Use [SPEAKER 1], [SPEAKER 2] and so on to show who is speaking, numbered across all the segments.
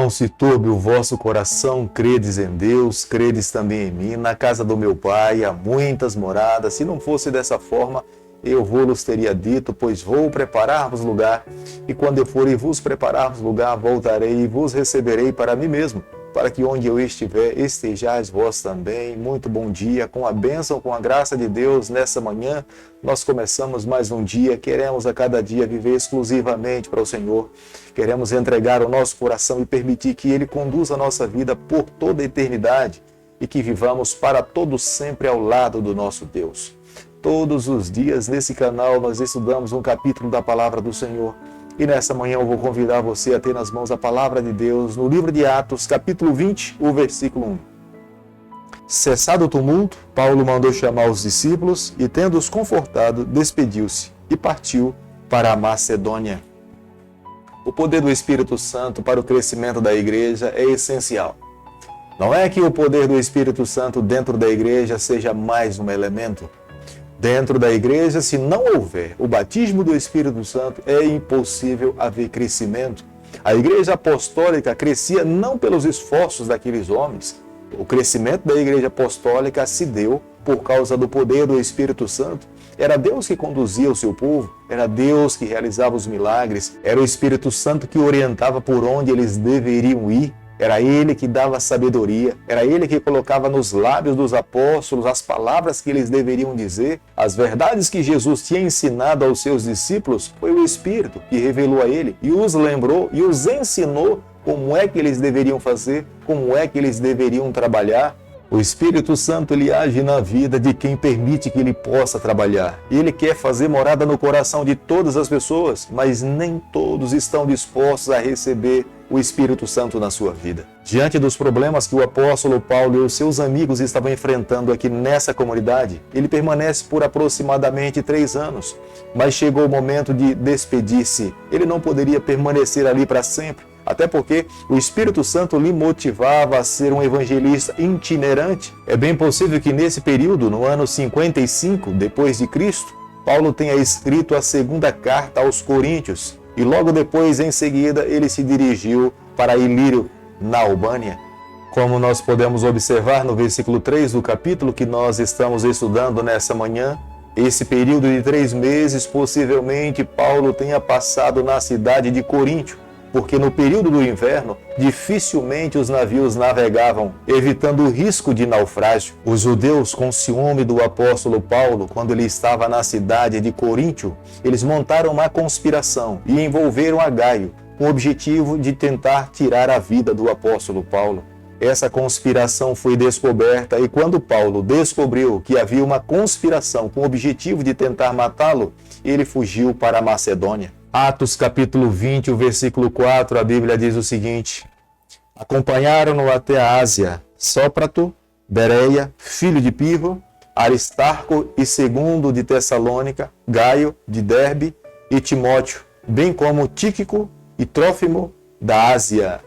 [SPEAKER 1] Não se turbe o vosso coração, credes em Deus, credes também em mim. Na casa do meu Pai há muitas moradas. Se não fosse dessa forma, eu vos teria dito, pois vou preparar-vos lugar. E quando eu for e vos preparar-vos lugar, voltarei e vos receberei para mim mesmo, para que onde eu estiver, estejais vós também. Muito bom dia, com a bênção, com a graça de Deus, nessa manhã, nós começamos mais um dia, queremos a cada dia viver exclusivamente para o Senhor, queremos entregar o nosso coração e permitir que Ele conduza a nossa vida por toda a eternidade e que vivamos para todo sempre ao lado do nosso Deus. Todos os dias nesse canal nós estudamos um capítulo da Palavra do Senhor. E nessa manhã eu vou convidar você a ter nas mãos a Palavra de Deus no livro de Atos, capítulo 20, o versículo 1. Cessado o tumulto, Paulo mandou chamar os discípulos e, tendo-os confortado, despediu-se e partiu para a Macedônia. O poder do Espírito Santo para o crescimento da igreja é essencial. Não é que o poder do Espírito Santo dentro da igreja seja mais um elemento. Dentro da igreja, se não houver o batismo do Espírito Santo, é impossível haver crescimento. A igreja apostólica crescia não pelos esforços daqueles homens. O crescimento da igreja apostólica se deu por causa do poder do Espírito Santo. Era Deus que conduzia o seu povo, era Deus que realizava os milagres, era o Espírito Santo que orientava por onde eles deveriam ir. Era Ele que dava sabedoria, era Ele que colocava nos lábios dos apóstolos as palavras que eles deveriam dizer. As verdades que Jesus tinha ensinado aos seus discípulos, foi o Espírito que revelou a ele e os lembrou e os ensinou como é que eles deveriam fazer, como é que eles deveriam trabalhar. O Espírito Santo, ele age na vida de quem permite que ele possa trabalhar. Ele quer fazer morada no coração de todas as pessoas, mas nem todos estão dispostos a receber o Espírito Santo na sua vida. Diante dos problemas que o apóstolo Paulo e os seus amigos estavam enfrentando aqui nessa comunidade, ele permanece por aproximadamente 3 anos, mas chegou o momento de despedir-se. Ele não poderia permanecer ali para sempre. Até porque o Espírito Santo lhe motivava a ser um evangelista itinerante. É bem possível que nesse período, no ano 55 depois de Cristo, Paulo tenha escrito a segunda carta aos Coríntios e logo depois, em seguida, ele se dirigiu para Ilírio, na Albânia. Como nós podemos observar no versículo 3 do capítulo que nós estamos estudando nessa manhã, esse período de 3 meses, possivelmente, Paulo tenha passado na cidade de Coríntio, porque no período do inverno, dificilmente os navios navegavam, evitando o risco de naufrágio. Os judeus, com ciúme do apóstolo Paulo, quando ele estava na cidade de Coríntio, eles montaram uma conspiração e envolveram a Gaio, com o objetivo de tentar tirar a vida do apóstolo Paulo. Essa conspiração foi descoberta e quando Paulo descobriu que havia uma conspiração com o objetivo de tentar matá-lo, ele fugiu para a Macedônia. Atos capítulo 20, o versículo 4, a Bíblia diz o seguinte: acompanharam-no até a Ásia, Sópater, Bereia, filho de Pirro, Aristarco e Segundo de Tessalônica, Gaio de Derbe e Timóteo, bem como Tíquico e Trófimo da Ásia.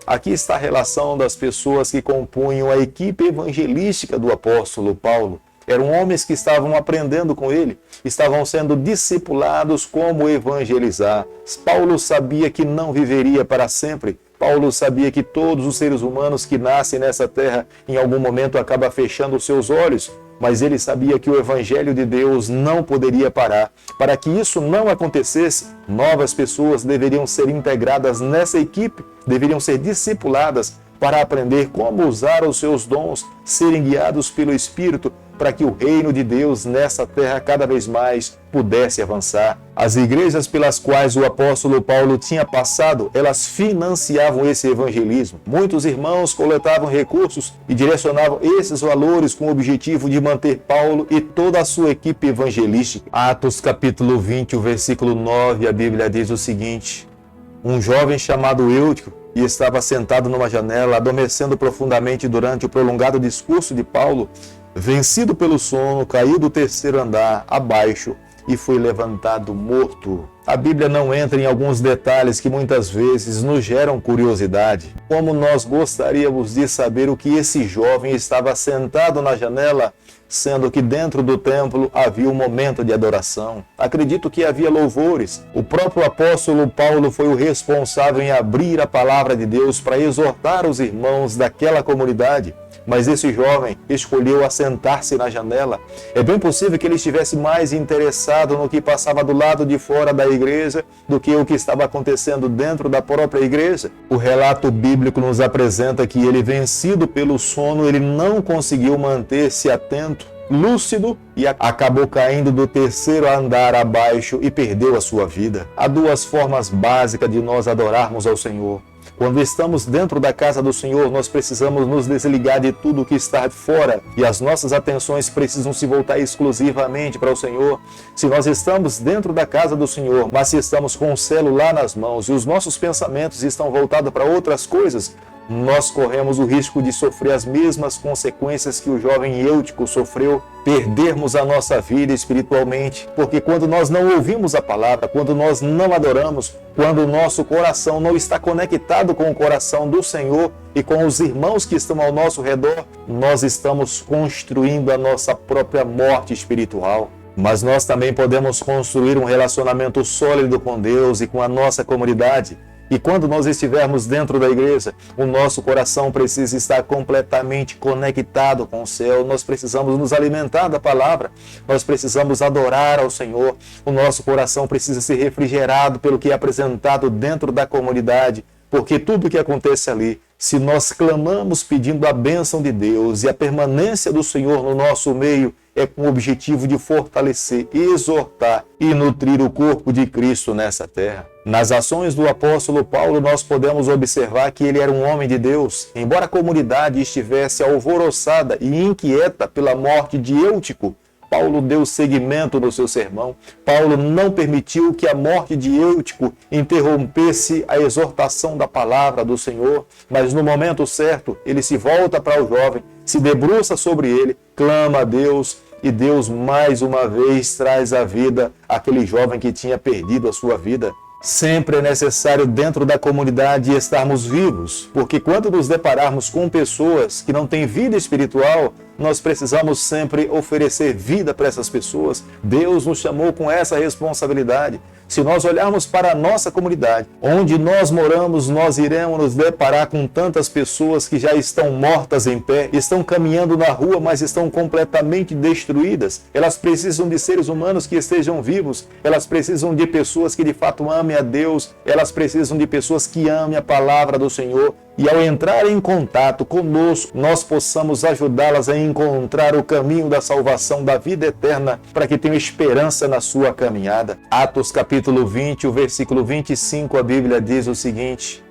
[SPEAKER 1] Aqui está a relação das pessoas que compunham a equipe evangelística do apóstolo Paulo. Eram homens que estavam aprendendo com ele, estavam sendo discipulados como evangelizar. Paulo sabia que não viveria para sempre. Paulo sabia que todos os seres humanos que nascem nessa terra, em algum momento acabam fechando os seus olhos, mas ele sabia que o evangelho de Deus não poderia parar. Para que isso não acontecesse, novas pessoas deveriam ser integradas nessa equipe, deveriam ser discipuladas para aprender como usar os seus dons, serem guiados pelo Espírito, para que o reino de Deus nessa terra cada vez mais pudesse avançar. As igrejas pelas quais o apóstolo Paulo tinha passado, elas financiavam esse evangelismo. Muitos irmãos coletavam recursos e direcionavam esses valores com o objetivo de manter Paulo e toda a sua equipe evangelística. Atos capítulo 20, o versículo 9, a Bíblia diz o seguinte: um jovem chamado Eutico e estava sentado numa janela, adormecendo profundamente durante o prolongado discurso de Paulo. Vencido pelo sono, caiu do 3º andar abaixo e foi levantado morto. A Bíblia não entra em alguns detalhes que muitas vezes nos geram curiosidade. Como nós gostaríamos de saber o que esse jovem estava sentado na janela, sendo que dentro do templo havia um momento de adoração. Acredito que havia louvores. O próprio apóstolo Paulo foi o responsável em abrir a palavra de Deus para exortar os irmãos daquela comunidade. Mas esse jovem escolheu assentar-se na janela. É bem possível que ele estivesse mais interessado no que passava do lado de fora da igreja do que o que estava acontecendo dentro da própria igreja. O relato bíblico nos apresenta que ele, vencido pelo sono, ele não conseguiu manter-se atento, lúcido, e acabou caindo do terceiro andar abaixo e perdeu a sua vida. Há duas formas básicas de nós adorarmos ao Senhor. Quando estamos dentro da casa do Senhor, nós precisamos nos desligar de tudo que está fora e as nossas atenções precisam se voltar exclusivamente para o Senhor. Se nós estamos dentro da casa do Senhor, mas se estamos com o celular nas mãos e os nossos pensamentos estão voltados para outras coisas, nós corremos o risco de sofrer as mesmas consequências que o jovem Eutico sofreu, perdermos a nossa vida espiritualmente, porque quando nós não ouvimos a palavra, quando nós não adoramos, quando o nosso coração não está conectado com o coração do Senhor e com os irmãos que estão ao nosso redor, nós estamos construindo a nossa própria morte espiritual. Mas nós também podemos construir um relacionamento sólido com Deus e com a nossa comunidade. E quando nós estivermos dentro da igreja, o nosso coração precisa estar completamente conectado com o céu. Nós precisamos nos alimentar da palavra, nós precisamos adorar ao Senhor. O nosso coração precisa ser refrigerado pelo que é apresentado dentro da comunidade, porque tudo que acontece ali, se nós clamamos pedindo a bênção de Deus e a permanência do Senhor no nosso meio, é com o objetivo de fortalecer, exortar e nutrir o corpo de Cristo nessa terra. Nas ações do apóstolo Paulo, nós podemos observar que ele era um homem de Deus. Embora a comunidade estivesse alvoroçada e inquieta pela morte de Eutico, Paulo deu seguimento no seu sermão. Paulo não permitiu que a morte de Eutico interrompesse a exortação da palavra do Senhor, mas no momento certo, ele se volta para o jovem, se debruça sobre ele, clama a Deus, e Deus mais uma vez traz à vida aquele jovem que tinha perdido a sua vida. Sempre é necessário dentro da comunidade estarmos vivos, porque quando nos depararmos com pessoas que não têm vida espiritual, nós precisamos sempre oferecer vida para essas pessoas. Deus nos chamou com essa responsabilidade. Se nós olharmos para a nossa comunidade, onde nós moramos, nós iremos nos deparar com tantas pessoas que já estão mortas em pé, estão caminhando na rua, mas estão completamente destruídas. Elas precisam de seres humanos que estejam vivos, elas precisam de pessoas que de fato amem a Deus, elas precisam de pessoas que amem a palavra do Senhor. E ao entrar em contato conosco, nós possamos ajudá-las a encontrar o caminho da salvação, da vida eterna, para que tenham esperança na sua caminhada. Atos capítulo 20, o versículo 25, a Bíblia diz o seguinte: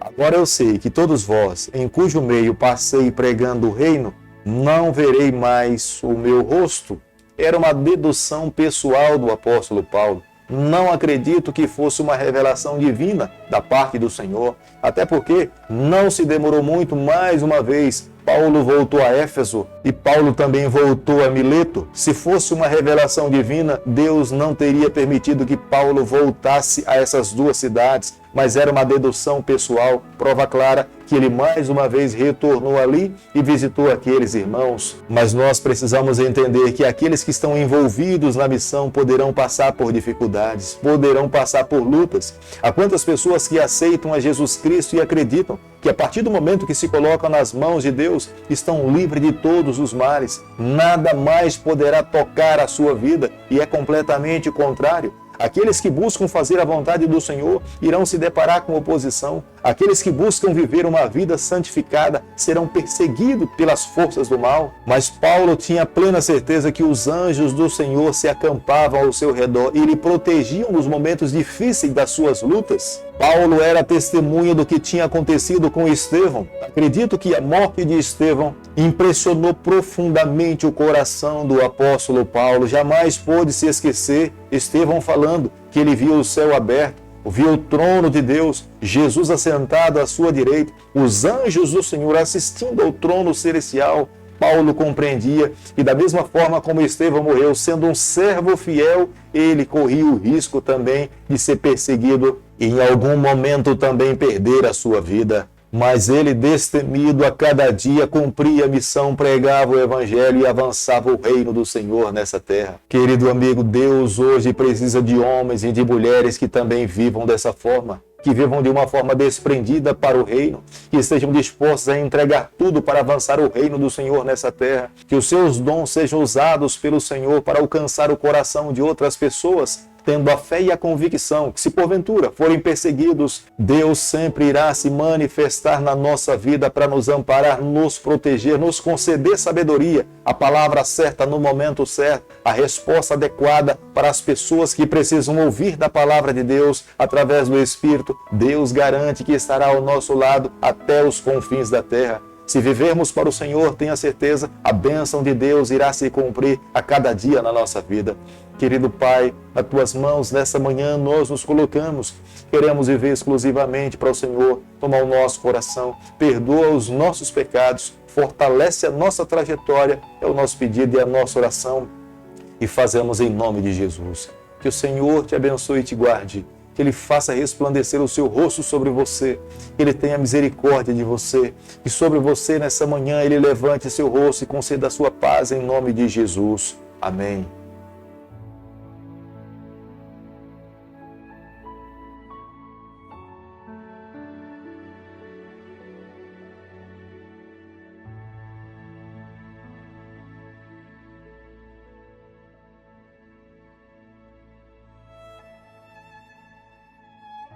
[SPEAKER 1] Agora eu sei que todos vós, em cujo meio passei pregando o reino, não verei mais o meu rosto. Era uma dedução pessoal do apóstolo Paulo. Não acredito que fosse uma revelação divina da parte do Senhor, até porque não se demorou muito, mais uma vez, Paulo voltou a Éfeso e Paulo também voltou a Mileto. Se fosse uma revelação divina, Deus não teria permitido que Paulo voltasse a essas duas cidades, mas era uma dedução pessoal, prova clara que ele mais uma vez retornou ali e visitou aqueles irmãos. Mas nós precisamos entender que aqueles que estão envolvidos na missão poderão passar por dificuldades, poderão passar por lutas. Há quantas pessoas que aceitam a Jesus Cristo e acreditam que a partir do momento que se colocam nas mãos de Deus, estão livres de todos os males. Nada mais poderá tocar a sua vida, e é completamente o contrário. Aqueles que buscam fazer a vontade do Senhor irão se deparar com oposição. Aqueles que buscam viver uma vida santificada serão perseguidos pelas forças do mal. Mas Paulo tinha plena certeza que os anjos do Senhor se acampavam ao seu redor e lhe protegiam nos momentos difíceis das suas lutas. Paulo era testemunha do que tinha acontecido com Estevão. Acredito que a morte de Estevão impressionou profundamente o coração do apóstolo Paulo. Jamais pôde se esquecer Estevão falando que ele viu o céu aberto, viu o trono de Deus, Jesus assentado à sua direita, os anjos do Senhor assistindo ao trono celestial. Paulo compreendia que da mesma forma como Estevão morreu sendo um servo fiel, ele corria o risco também de ser perseguido e em algum momento também perder a sua vida. Mas ele, destemido, a cada dia cumpria a missão, pregava o evangelho e avançava o reino do Senhor nessa terra. Querido amigo, Deus hoje precisa de homens e de mulheres que também vivam dessa forma, que vivam de uma forma desprendida para o reino, que estejam dispostos a entregar tudo para avançar o reino do Senhor nessa terra, que os seus dons sejam usados pelo Senhor para alcançar o coração de outras pessoas, tendo a fé e a convicção que, se porventura forem perseguidos, Deus sempre irá se manifestar na nossa vida para nos amparar, nos proteger, nos conceder sabedoria, a palavra certa no momento certo, a resposta adequada para as pessoas que precisam ouvir da palavra de Deus através do Espírito. Deus garante que estará ao nosso lado até os confins da terra. Se vivermos para o Senhor, tenha certeza, a bênção de Deus irá se cumprir a cada dia na nossa vida. Querido Pai, nas Tuas mãos, nessa manhã, nós nos colocamos. Queremos viver exclusivamente para o Senhor. Toma o nosso coração, perdoa os nossos pecados, fortalece a nossa trajetória. É o nosso pedido e a nossa oração. E fazemos em nome de Jesus. Que o Senhor te abençoe e te guarde. Que Ele faça resplandecer o seu rosto sobre você, que Ele tenha misericórdia de você, que sobre você nessa manhã Ele levante seu rosto e conceda a sua paz em nome de Jesus. Amém.